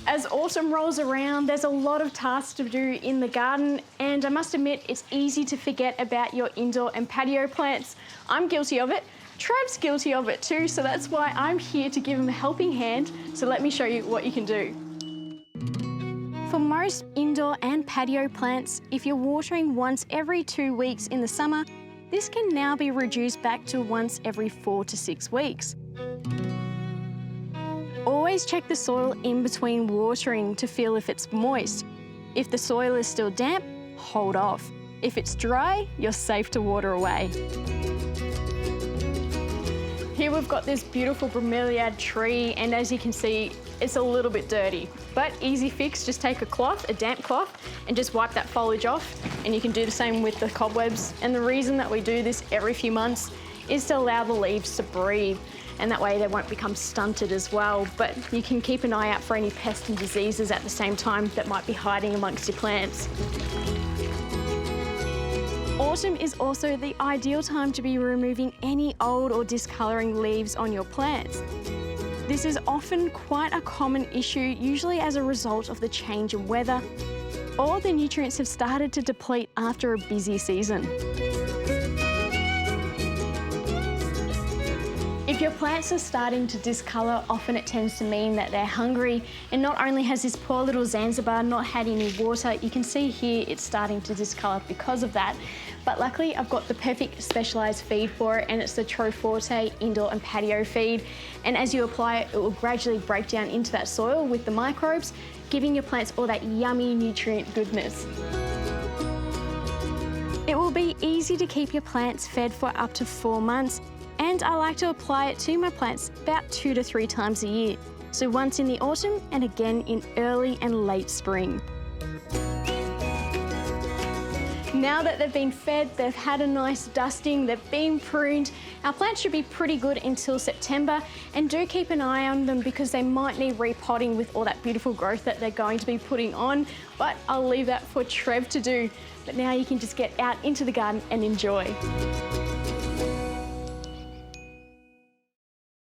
As autumn rolls around, there's a lot of tasks to do in the garden, and I must admit it's easy to forget about your indoor and patio plants. I'm guilty of it. Trev's guilty of it too, so that's why I'm here to give him a helping hand. So let me show you what you can do. For most indoor and patio plants, if you're watering once every 2 weeks in the summer, this can now be reduced back to once every 4 to 6 weeks. Always check the soil in between watering to feel if it's moist. If the soil is still damp, hold off. If it's dry, you're safe to water away. Here we've got this beautiful bromeliad tree, and as you can see, it's a little bit dirty. But easy fix, just take a cloth, a damp cloth, and just wipe that foliage off. And you can do the same with the cobwebs. And the reason that we do this every few months is to allow the leaves to breathe. And that way they won't become stunted as well. But you can keep an eye out for any pests and diseases at the same time that might be hiding amongst your plants. Autumn is also the ideal time to be removing any old or discolouring leaves on your plants. This is often quite a common issue, usually as a result of the change in weather, or the nutrients have started to deplete after a busy season. If your plants are starting to discolour, often it tends to mean that they're hungry, and not only has this poor little Zanzibar not had any water, you can see here it's starting to discolour because of that. But luckily I've got the perfect specialised feed for it, and it's the Troforte indoor and patio feed. And as you apply it, it will gradually break down into that soil with the microbes, giving your plants all that yummy nutrient goodness. It will be easy to keep your plants fed for up to 4 months, and I like to apply it to my plants about 2 to 3 times a year. So once in the autumn and again in early and late spring. Now that they've been fed, they've had a nice dusting, they've been pruned, our plants should be pretty good until September, and do keep an eye on them because they might need repotting with all that beautiful growth that they're going to be putting on, but I'll leave that for Trev to do. But now you can just get out into the garden and enjoy.